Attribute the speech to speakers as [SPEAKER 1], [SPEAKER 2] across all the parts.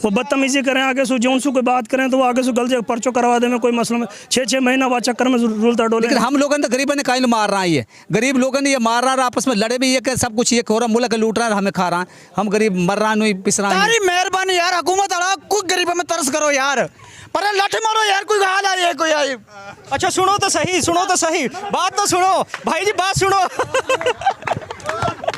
[SPEAKER 1] वो बदतमीजी करें आगे से जो उनसे कोई बात करें तो वो आगे से गलत पर्चो करवा दे में कोई मसला में 6-6 महीना बाद चक्कर में रुलता डोले।
[SPEAKER 2] लेकिन हम लोगों ने गरीबों ने काहे मार रहा है, ये गरीब लोगों ने ये मार रहा है, आपस में लड़े भी, ये कि सब कुछ ये हो रहा, मुल्क लूट रहा है, हमें खा रहा है, हम गरीब मर रहा नहीं पिस रहा है।
[SPEAKER 3] मेहरबानी यार हुकूमत वाला कुछ गरीबों में तरस करो यार, पर लाठी मारो यार, कोई हाल है कोई आई।
[SPEAKER 4] अच्छा सुनो तो सही बात तो सुनो भाई जी, बात सुनो।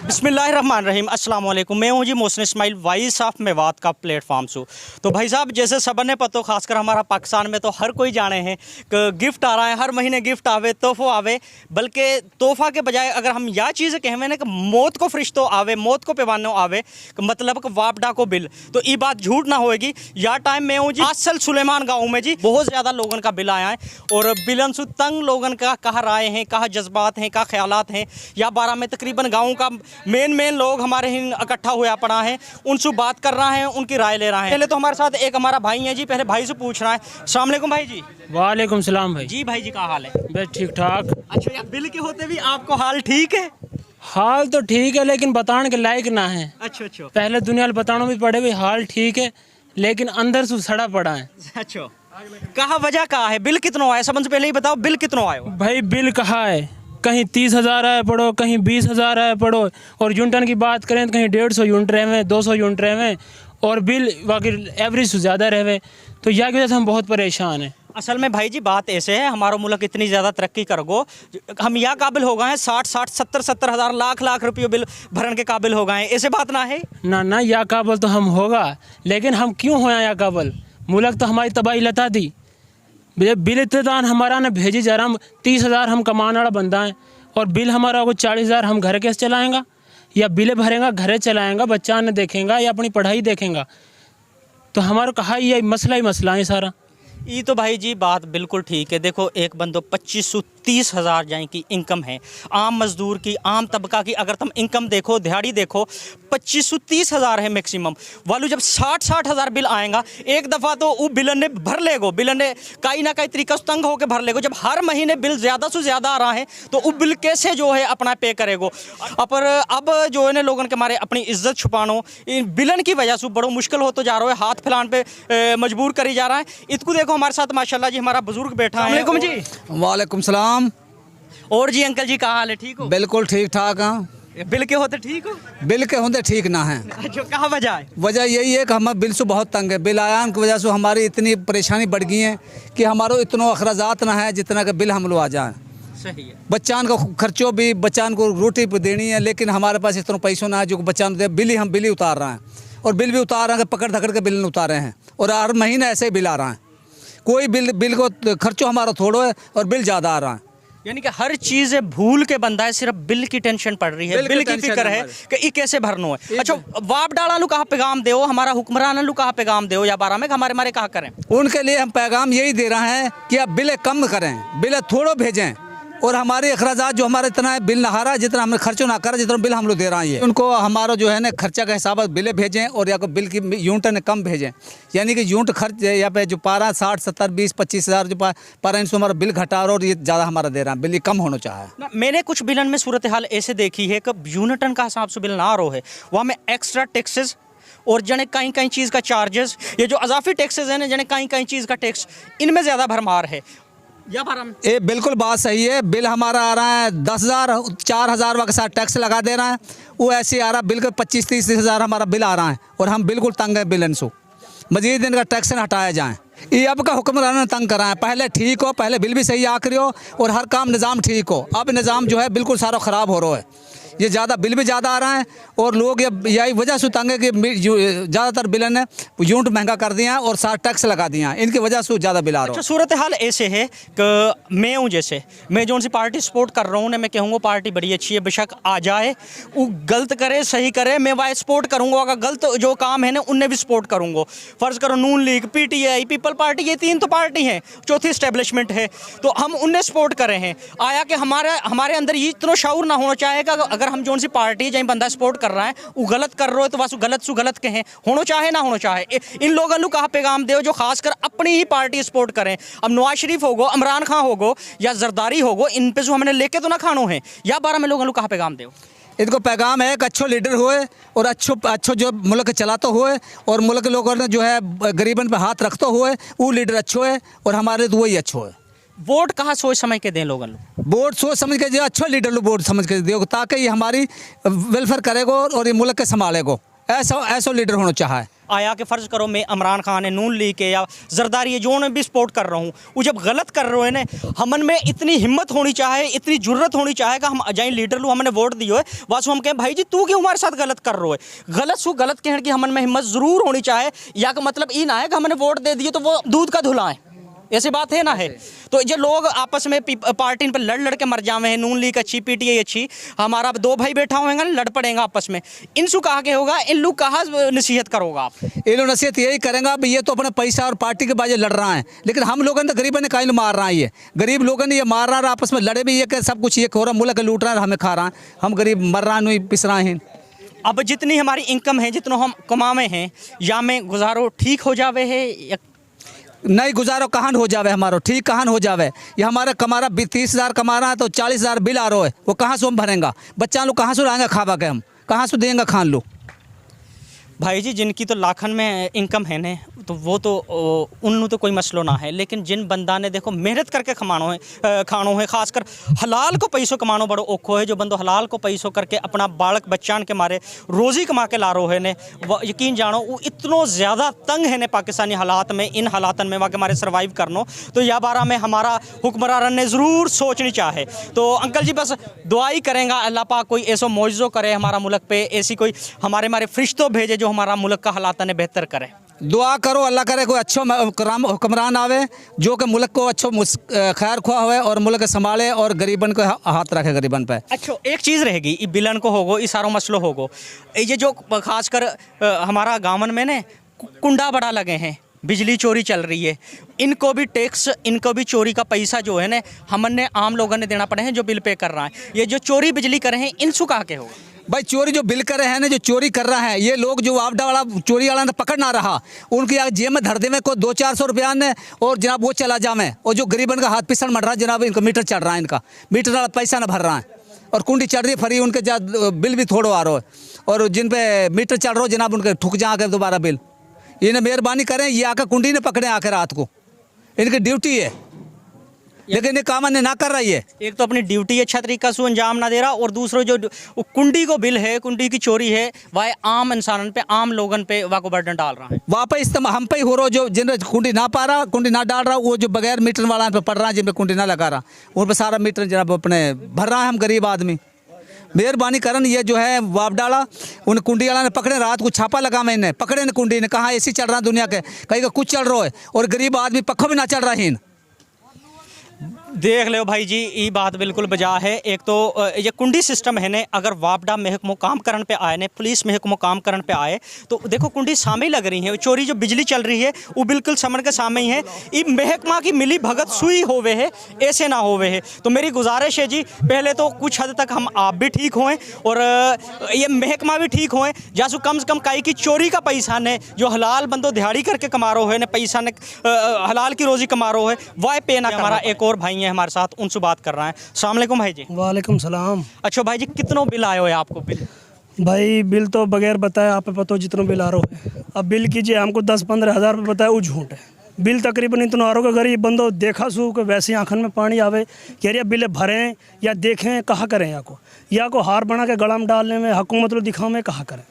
[SPEAKER 4] बिस्मिल्लाहिर्रहमानिर्रहीम, अस्सलाम वालेकुम। मैं हूँ जी मोहसिन इस्माइल, वॉइस ऑफ मेवात का प्लेटफॉर्म से। तो भाई साहब जैसे सब ने पता, खासकर हमारा पाकिस्तान में तो हर कोई जाने हैं कि गिफ्ट आ रहा है, हर महीने गिफ्ट आवे, तोहफो आवे, बल्कि तोहफा के बजाय अगर हम यह चीज़ कहें ना कि मौत को फरिश्तो आवे, मौत को पैवानो आवे, मतलब कि वापडा को बिल, तो ये बात झूठ ना होएगी। या टाइम में हूँ जी असल सुलेमान गाँव में जी, बहुत ज़्यादा लोगों का बिल आया है और बिलन से तंग लोगों का कहा राय हैं, कहा जज्बात हैं, कहा ख्यालात हैं। या 12 में तकरीबन गाँव का मेन लोग हमारे ही इकट्ठा हुआ पड़ा है, उनसे बात कर रहा है, उनकी राय ले रहा है। पहले तो हमारे साथ एक हमारा भाई है जी, पहले भाई से पूछ रहा है। अस्सलाम वालेकुम भाई जी।
[SPEAKER 1] वालेकुम सलाम भाई
[SPEAKER 4] जी भाई जी क्या हाल है?
[SPEAKER 1] बस ठीक ठाक।
[SPEAKER 4] अच्छा यार, बिल के होते भी आपको हाल ठीक है?
[SPEAKER 1] हाल तो ठीक है लेकिन बताने के लायक ना है।
[SPEAKER 4] अच्छा
[SPEAKER 1] पहले दुनिया बताना भी पड़े भी हाल ठीक है लेकिन अंदर से सड़ा पड़ा है।
[SPEAKER 4] अच्छा कहा वजह कहा है? बिल कितना आया? सबसे पहले ही बताओ बिल कितना आया
[SPEAKER 1] भाई? बिल कहा है कहीं 30,000 आए पड़ो, कहीं 20,000 आए पड़ो, और यूनिटन की बात करें तो कहीं 150 यूनिट रहे, 200 यूनिट रहे, और बिल बाकी एवरेज से ज़्यादा रहे। तो यह की वजह से हम बहुत परेशान हैं।
[SPEAKER 4] असल में भाई जी बात ऐसे है, हमारा मुल्क इतनी ज़्यादा तरक्की कर गो, हम यह काबिल हो गए हैं 60-60, 70-70 हज़ार, लाख रुपये बिल भरने के काबिल हो गए हैं। ऐसे बात ना है
[SPEAKER 1] ना यह काबिल तो हम होगा, लेकिन हम क्यों हो यह काबिल? मुल्क तो हमारी तबाही लता दी, बिल इत्तेदान हमारा ने भेजी जा रहा, 30,000 हम कमाने वाला बंदा है और बिल हमारा को 40,000, हम घर कैसे चलाएंगा? या बिल भरेगा घरे चलाएंगा, बच्चा ने देखेंगा या अपनी पढ़ाई देखेंगा? तो हमारा कहा ये मसला है सारा।
[SPEAKER 4] ये तो भाई जी बात बिल्कुल ठीक है। देखो एक बंदो 25-30 हज़ार जाए की इनकम है, आम मजदूर की, आम तबका की, अगर तुम इनकम देखो, दिहाड़ी देखो, 25-30 हज़ार है मैक्सिमम वालू। जब 60-60 हज़ार बिल आएगा एक दफ़ा तो वो बिलन ने भर लेगो, बिलन ने कहीं ना कहीं तरीका से तंग होकर भर लेगो। जब हर महीने बिल ज़्यादा से ज़्यादा आ रहा है तो वो बिल कैसे जो है अपना पे करेगो? पर अब जो है ना लोगों के मारे अपनी इज्जत छुपानो इन बिलन की वजह से बड़ो मुश्किल हो तो जा रहा है, हाथ फैलाने पे मजबूर करी जा रहा है। इसको देखो हमारे साथ माशाल्लाह जी हमारा बुजुर्ग बैठा है। वालेकुम जी।
[SPEAKER 2] वालेकुम सलाम।
[SPEAKER 4] और जी अंकल जी क्या हाल है? ठीक हो?
[SPEAKER 2] बिल्कुल ठीक ठाक हाँ।
[SPEAKER 4] बिल के होते ठीक हो?
[SPEAKER 2] बिल के होते ठीक ना है।
[SPEAKER 4] अच्छा कहा वजह है?
[SPEAKER 2] वजह यही है कि हम बिल से बहुत तंग है। बिल आयान की वजह से हमारी इतनी परेशानी बढ़ गई है कि हमारो इतना अखराजात ना है जितना का बिल हम लोग आ जाए।
[SPEAKER 4] सही है।
[SPEAKER 2] बच्चान का खर्चो भी, बच्चान को रोटी देनी है, लेकिन हमारे पास इतना पैसों ना है जो बच्चान दे। बिल ही उतार रहे हैं और बिल भी उतार रहे हैं, पकड़ धकड़ के बिल उतार रहे हैं और हर महीने ऐसे ही बिल आ रहा है। कोई बिल को खर्चो हमारा थोड़ो है और बिल ज़्यादा आ रहा है।
[SPEAKER 4] यानी कि हर चीज़ भूल के बंदा है, सिर्फ बिल की टेंशन पड़ रही है, बिल की फिक्र है कि ये कैसे भरना है। अच्छा वाप डाला लू कहाँ पैगाम दो, हमारा हुक्मरान लू कहाँ पैगाम दो या 12 में हमारे मारे कहा करें?
[SPEAKER 2] उनके लिए हम पैगाम यही दे रहे हैं कि आप बिल कम करें, बिल थोड़ो भेजें और हमारे अखराजात जो हमारा इतना है बिल ना हारा, जितना हमने खर्चो ना करा जितना बिल हम लोग दे रहे हैं, उनको हमारा जो है ना खर्चा का हिसाब बिल भेजें और या बिल की यूनिट ने कम भेजें। यानी कि यूनिट खर्च या पे जो पारा 60, 70, 20, 25 हज़ार जो पारा इनसे हमारा बिल घटा रहा और ये ज़्यादा हमारा दे रहा है, बिल ये कम होना चाहिए।
[SPEAKER 4] मैंने कुछ बिलन में सूरत हाल ऐसे देखी है कि यूनिटन का हिसाब से बिल ना रो है, वहाँ में एक्स्ट्रा टैक्सेस और जने कहीं चीज़ का चार्जेस, ये जो अजाफी टैक्सेस है ना, जने कहीं चीज़ का टैक्स, इनमें ज़्यादा भरमार है।
[SPEAKER 2] ये बिल्कुल बात सही है। बिल हमारा आ रहा है 10,000, 4,000 के साथ टैक्स लगा दे रहा है, वो ऐसे आ रहा है बिल्कुल 25-30 हज़ार हमारा बिल आ रहा है और हम बिल्कुल तंग है बिल इनसे। मजीद इनका टैक्स न हटाया जाए। ये अब का हुक्मरान ने तंग करा है। पहले ठीक हो, पहले बिल भी सही आखिरी हो और हर काम निज़ाम ठीक हो। अब निज़ाम जो है बिल्कुल सारा ख़राब हो रहा है, ये ज़्यादा बिल भी ज़्यादा आ रहा है और लोग यही वजह से तंग है कि ज़्यादातर बिल ने यूनिट महंगा कर दिया और साथ टैक्स लगा दिया, इनकी वजह से ज़्यादा बिल आ रहा है।
[SPEAKER 4] अच्छा सूरत हाल ऐसे है कि मैं हूँ, जैसे मैं जो सी पार्टी सपोर्ट कर रहा हूँ ना, मैं कहूँगा पार्टी बड़ी अच्छी है, बेशक आ जाए, वो गलत करे सही करे, मैं वह सपोर्ट करूँगा। अगर गलत जो काम है ना उनने भी सपोर्ट करूँगा। फ़र्ज़ करो नून लीग, PTI, पीपल पार्टी, ये 3 तो पार्टी हैं, चौथी इस्टेब्लिशमेंट है, तो हम उनने सपोर्ट करे हैं। आया कि हमारे अंदर ये इतना शाऊर ना होना चाहेगा अगर हम जो सी पार्टी जहाँ बंदा सपोर्ट कर रहा है वो गलत कर रहे हो तो बस गलत कहें, होना चाहे ना होना चाहे। इन लोगों को कहा पैगाम दो जो खासकर अपनी ही पार्टी सपोर्ट करें। अब नवाज शरीफ होगो, इमरान खान होगो या जरदारी होगो, इन पे जो हमने लेके तो ना खानो है, या 12 में लोगों को कहा पैगाम दो?
[SPEAKER 2] इनको पैगाम है कि अच्छो लीडर हुए और अच्छो जो मुल्क चलाते हुए और मुल्क के लोगों ने जो है गरीबन पे हाथ रखते हुए वो लीडर अच्छो है और हमारे तो वही अच्छो है।
[SPEAKER 4] वोट कहाँ सोच समझ के दें लोगों लोग?
[SPEAKER 2] वोट सोच समझ के जो अच्छा लीडर लो वोट समझ के दियो ताकि ये हमारी वेलफेयर करेगो और ये मुल्क के संभालेगो। ऐसा लीडर होना चाहे।
[SPEAKER 4] आया कि फ़र्ज़ करो मैं इमरान खान है, नून लीग के या जरदारी है, जो ने भी सपोर्ट कर रहा हूँ, वो जब गलत कर रहे हो ने हमन में इतनी हिम्मत होनी चाहे, इतनी जुर्रत होनी चाहे कि हम अजाई लीडर लो हमने वोट दियो है बस हम कहें भाई जी तू क्यों हमारे साथ गलत कर रहे हो। गलत कहने की हमन में हिम्मत ज़रूर होनी चाहे, या का मतलब ये ना है कि हमने वोट दे दिए तो वो दूध का धुलाएं, ऐसी बात है ना है। तो जो लोग आपस में पार्टी पर लड़ के मर जावे हैं, नून लीग अच्छी पीटीआई अच्छी, हमारा दो भाई बैठा होगा ना लड़ पड़ेगा आपस में, इनसु कहा के होगा, इन लोग कहाँ नसीहत करोगा आप?
[SPEAKER 2] ये लोग नसीहत यही करेंगे अब ये तो अपने पैसा और पार्टी के बाजे लड़ रहा है, लेकिन हम लोगों ने गरीबों ने कहीं मार रहा है। ये गरीब लोगों ने ये मार रहा है, आपस में लड़े भी ये कि सब कुछ ये हो रहा, मुल्क लूट रहा है, हमें खा रहा है, हम गरीब मर रहा नहीं पिस रहे हैं।
[SPEAKER 4] अब जितनी हमारी इनकम है, जितना हम कमावे हैं, या में गुजारो ठीक हो जावे है या
[SPEAKER 2] नहीं गुजारो कहाँ हो जावे, हमारो ठीक कहाँ हो जावे। ये हमारा कमारा 30,000 कमा रहा है तो 40,000 बिल आ रहा है, वो कहाँ से हम भरेंगे? बच्चा लोग कहाँ से लाएंगे खावा के, हम कहाँ से देंगे खान लो?
[SPEAKER 4] भाई जी जिनकी तो लाखन में इनकम है ने तो वो तो उन्होंने तो कोई मसलो ना है, लेकिन जिन बंदा ने देखो मेहनत करके खानो है, खासकर हलाल को पैसों कमानो बड़ो औखो है। जो बंदो हलाल को पैसों करके अपना बालक बच्चान के मारे रोज़ी कमा के ला रो है ने, यकीन जानो वो इतनो ज़्यादा तंग है ने पाकिस्तानी हालात में, इन हालातन में वहाँ के मारे सर्वाइव करनो, तो या बारा में हमारा हुक्मरान ने ज़रूर सोचनी चाहे। तो अंकल जी बस दुआई करेंगे अल्लाह पाक कोई ऐसा मौजज़ो करे हमारा मुल्क पे, ऐसी कोई हमारे फरिश्तों भेजे जो हमारा मुल्क का हालात ने बेहतर करे।
[SPEAKER 2] दुआ करो अल्लाह करे कोई अच्छो हुक्मरान आवे जो कि मुल्क को अच्छो खैर खुआ हुए और मुल्क संभाले और गरीबन को हाथ रखे गरीबन पे।
[SPEAKER 4] अच्छा एक चीज़ रहेगी, ये बिलन को होगो, ये सारो मसलो होगो, ये जो खासकर हमारा गाँवन में ने कुंडा बड़ा लगे हैं, बिजली चोरी चल रही है, इनको भी टैक्स, इनको भी चोरी का पैसा जो है ना हमने आम लोगों ने देना पड़े हैं जो बिल पे कर रहा है। ये जो चोरी बिजली कर रहे हैं इनसु कहा के होगा?
[SPEAKER 2] भाई चोरी जो बिल कर रहे हैं ना, जो चोरी कर रहा है, ये लोग जो आपदा वाला चोरी वाला ने पकड़ ना रहा, उनकी जेब में धर दे में को 200-400 रुपया ने और जनाब वो चला जावे, और जो गरीबन का हाथ पिसल मर रहा है जनाब, इनका मीटर चढ़ रहा है, इनका मीटर वाला पैसा ना भर रहा है और कुंडी चढ़ रही है फ्री, उनके बिल भी थोड़ा आ रहा है, और जिन पे मीटर चढ़ रहा हो जनाब उनके ठुक जा आकर दोबारा बिल। इन्हें मेहरबानी करें ये आकर कुंडी ने पकड़े आकर रात को, इनकी ड्यूटी है, लेकिन ये काम ने ना कर रही है।
[SPEAKER 4] एक तो अपनी ड्यूटी अच्छा तरीका से अंजाम ना दे रहा, और दूसरा जो कुंडी को बिल है, कुंडी की चोरी है, वह आम इंसान पे, आम लोगन पे वह को बर्डन डाल रहा है।
[SPEAKER 2] वहाँ पे इस्तेमाल हम पे ही हो रहा, जो जिन कुंडी ना पा रहा, कुंडी ना डाल रहा, वो जो बगैर मीटर वाला पे पड़ रहा है, जिन पे कुंडी ना लगा रहा, उन पर सारा मीटर जनाब अपने भर रहा है। हम गरीब आदमी मेहरबानी करन ये जो है वाप डाला, उन कुंडी वाला ने पकड़े, रात को छापा लगा मैंने, पकड़े ने कुंडी ने, कहा ऐसी चल रहा दुनिया के, कहीं का कुछ चल रहा है और गरीब आदमी पक्खों भी ना चल रहा है।
[SPEAKER 4] देख लो भाई जी ये बात बिल्कुल बजा है। एक तो ये कुंडी सिस्टम है ने, अगर वापडा महकमो काम करने पे आए ने, पुलिस महकमो काम करने पे आए तो देखो कुंडी सामने ही लग रही है, चोरी जो बिजली चल रही है वो बिल्कुल समझ के सामने ही है। ये महकमा की मिली भगत सुई होवे है, ऐसे ना होवे है। तो मेरी गुजारिश है जी पहले तो कुछ हद तक हम आप भी ठीक होएं और ये महकमा भी ठीक होएं, जासू कम से कम काई की चोरी का पैसा ने जो हलाल बंदो दिहाड़ी करके कमा रहे हो ने, पैसा ने हलाल की रोजी कमा रहे हो है, वह पे ना। हमारा एक और भाई है हमारे साथ, उनसे बात कर रहे हैं। अस्सलाम वालेकुम भाई जी।
[SPEAKER 5] वालेकुम सलाम।
[SPEAKER 4] अच्छा भाई जी कितनों बिल आयो है आपको? बिल
[SPEAKER 5] भाई बिल तो बगैर बताए आप पे पता हो जितना बिल आ रहा है। अब बिल कीजिए हमको 10-15 हज़ार रुपये बताए, वो झूठ है। बिल तकरीबन इतना आ रहा है, गरीब बंदो देखा सू कि वैसे आँखन में पानी आवे, कह रही बिल भरें या देखें कहाँ करें, या को हार बना के गला में डालने में, हुकूमत को दिखाओ में कहाँ करें।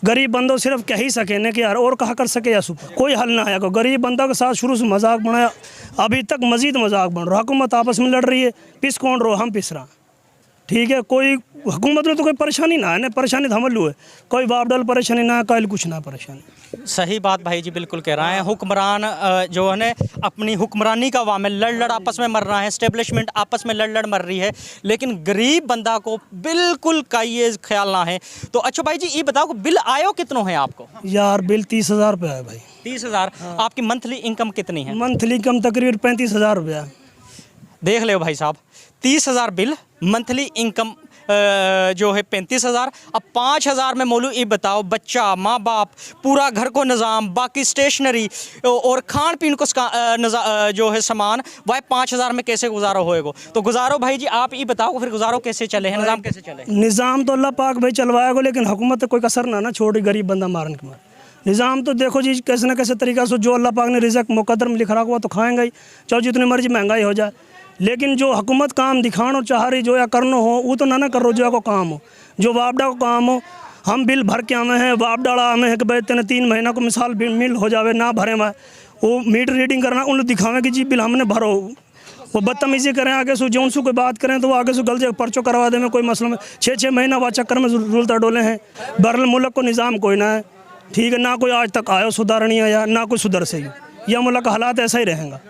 [SPEAKER 5] गरीब बंदो सिर्फ कह ही सके ने कि यार और कहा कर सके या सुपर कोई हल ना आया को। गरीब बंदों के साथ शुरू से मजाक बनाया, अभी तक मजीद मजाक बन रहा। हुकूमत आपस में लड़ रही है, पिस कौन रो, हम पिस रहा, ठीक है। कोई हुकूमत में तो कोई परेशानी ना है, परेशानी तो हमल है, कोई बाप डाल परेशानी ना, कल कुछ ना परेशानी।
[SPEAKER 4] सही बात भाई जी बिल्कुल कह रहे हैं। हुक्मरान जो है ना अपनी हुक्मरानी का वाम में लड़ आपस में मर रहा है, इस्टेब्लिशमेंट आपस में लड़ मर रही है, लेकिन गरीब बंदा को बिल्कुल का ये ख्याल ना है। तो अच्छा भाई जी ये बताओ बिल आयो कितनों है आपको?
[SPEAKER 5] यार बिल 30,000 रुपये है भाई।
[SPEAKER 4] 30,000? आपकी मंथली इनकम कितनी है?
[SPEAKER 5] मंथली इनकम तकरीबन 35,000 रुपया।
[SPEAKER 4] देख लो भाई साहब, 30,000 बिल, मंथली इनकम जो है 35,000। अब 5,000 में मोलू ये बताओ, बच्चा, माँ बाप, पूरा घर को निज़ाम, बाकी स्टेशनरी और खान पीन को जो है सामान, वह 5,000 में कैसे गुजारो होएगो? तो गुजारो भाई जी, आप ये बताओ फिर गुजारो कैसे चले हैं, निज़ाम कैसे चले?
[SPEAKER 5] निज़ाम तो अल्लाह पाक भाई चलवाएगा, लेकिन हुकूमत कोई कसर ना छोड़ी गरीब बंदा मारने के मारे। निज़ाम तो देखो जी कैसे न कैसे तरीक़ा से जो अल्लाह पाक ने रिज़्क़ मुक़द्दर में लिखा हुआ तो खाएंगे ही, चाहे जितनी मर्जी महंगाई हो जाए। लेकिन जो हुकूमत काम दिखानो चाह रही जो या करनो हो वो तो ना करो, जो को काम हो, जो वापडा को काम हो। हम बिल भर के आवे हैं, वाप डाला हमें है कि भाई 3 महीना को मिसाल मिल हो जावे ना भरे में, वो मीटर रीडिंग करना उन दिखावे कि जी बिल हमने भरो, वो बदतमीजी करें आगे से जौन सू कोई बात करें तो वो आगे से गलत पर्चो करवा दे में कोई मसला में 6-6 महीना बाद चक्कर में रुलता डोले हैं। बहरहाल मुल्क को निज़ाम कोई ना है, ठीक है, ना कोई आज तक आयो सुधार नहीं आया, ना कोई सुधर सही। यह मुल्क का हालात ऐसा ही रहेगा।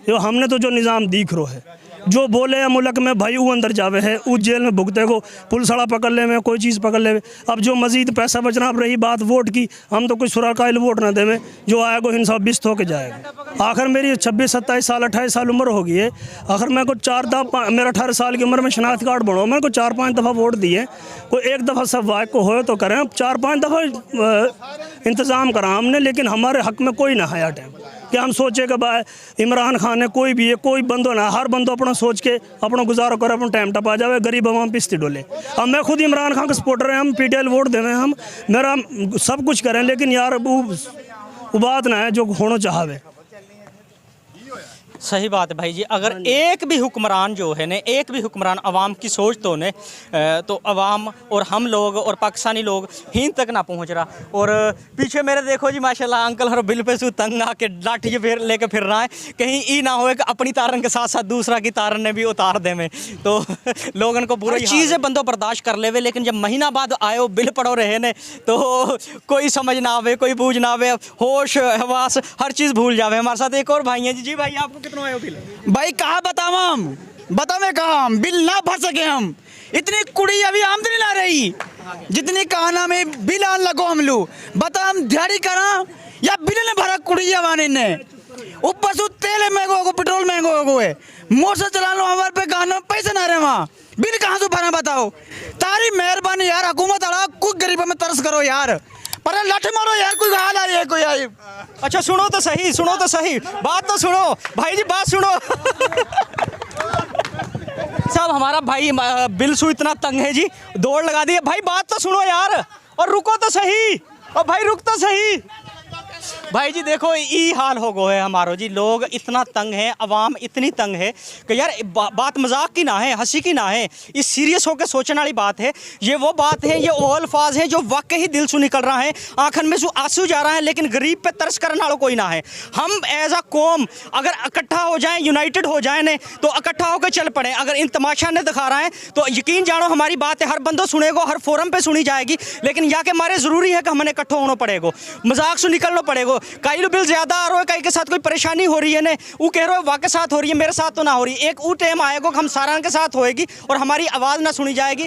[SPEAKER 5] जो हमने तो जो निज़ाम दिख रो है, जो बोले है मुल्क में भाई वो अंदर जावे है, उस जेल में भुगते को, पुलिस वाला पकड़ ले में, कोई चीज़ पकड़ ले। अब जो मजीद पैसा बचना, अब रही बात वोट की, हम तो कोई सुराकाइल वोट ना देवे, जो आएगा हिंसा बिस्त होके जाएगा। आखिर मेरी 26-27 साल 28 साल उम्र हो गई है, आखिर मेरे को 4 दफ़ा, मेरा 18 साल की उम्र में शनाख्त कार्ड बढ़ो, मेरे को 4-5 दफ़ा वोट दिए, कोई एक दफ़ा सब वाक को हो तो करें, 4-5 दफ़ा इंतज़ाम करा हमने, लेकिन हमारे हक़ में कोई ना है टाइम कि हम सोचे कि भाई इमरान खान है, कोई भी है, कोई बंदो ना, हर बंदो अपना सोच के अपना गुजारो करे, अपना टाइम टपा जावे, गरीब आवाम पिस्ती डोले। अब मैं खुद इमरान खान का सपोर्टर है, हम PTL वोट देवे, हम मेरा सब कुछ करें, लेकिन यार वो बात ना है जो होना चाहवे।
[SPEAKER 4] सही बात है भाई जी। अगर एक भी हुक्मरान जो है ने, एक भी हुक्मरान अवाम की सोच तो ने, तो अवाम और हम लोग और पाकिस्तानी लोग हीन तक ना पहुंच रहा। और पीछे मेरे देखो जी माशाल्लाह अंकल हर बिल पे सु तंग आके लाठी जो फिर लेके फिर रहा है, कहीं ई ना हो कि अपनी तारन के साथ साथ दूसरा की तारन ने भी उतार दे में। तो लोगन को बुरी चीज़ें बंदो बर्दाश्त कर लेवे, लेकिन जब महीना बाद आयो बिल पड़ो रहे ने तो कोई समझ ना आवे, कोई बूझ ना आवे, होश हवास हर चीज़ भूल जावे। हमारे साथ एक और भाई हैं जी भाई, आपको कितना आयो बिल?
[SPEAKER 3] भाई कहाँ बताओ हम, बतावे कहाँ हम बिल ना भर सके। हम इतनी कुड़ी अभी आमदनी ना रही जितनी कहाना में बिल आन लगो हम लोग, बता हम दिहाड़ी करा या बिल ने भरा कुड़ी वाने ने, ऊपर से तेल महंगो हो, पेट्रोल महंगो हो गए, मोटर चला लो हमारे पे गाना पैसे ना रहे, वहाँ बिल कहाँ से भरा बताओ। तारी मेहरबानी यार, हुकूमत अड़ा कुछ गरीबों में तरस करो यार, पर लाठी मारो यार, कोई हाल है कोई आई।
[SPEAKER 4] अच्छा सुनो तो सही, सुनो तो सही, बात तो सुनो भाई जी, बात सुनो। साहब हमारा भाई बिल सु इतना तंग है जी, दौड़ लगा दी है भाई, बात तो सुनो यार, और रुको तो सही, और भाई रुक तो सही। भाई जी देखो ई हाल हो गो है हमारो जी, लोग इतना तंग हैं, अवाम इतनी तंग है कि यार बात मजाक की ना है, हंसी की ना है, ये सीरियस होकर सोचने वाली बात है। ये वो बात है, ये वो अल्फाज है जो वाकई ही दिल से निकल रहा है, आंखन में से आंसू जा रहा है, लेकिन गरीब पे तरस करने वाला कोई ना है। हम एज अ कौम अगर इकट्ठा हो जाएं, यूनाइटेड हो जाएं ने, तो इकट्ठा होकर चल पड़े। अगर इन तमाशा ने दिखा रहा है तो यकीन जानो हमारी बात है हर बंदो सुनेगो, हर फोरम पे सुनी जाएगी, लेकिन यहाँ के हमारे ज़रूरी है कि हमने इकट्ठा होना पड़ेगा, मजाक से निकलना पड़ेगा। कई लोग बिल ज़्यादा आ रहा है, कई के साथ कोई परेशानी हो रही है ने, वो कह रहे हो वाके साथ हो रही है, मेरे साथ तो ना हो रही। एक वो टाइम आएगा हम सारा के साथ होएगी और हमारी आवाज़ ना सुनी जाएगी।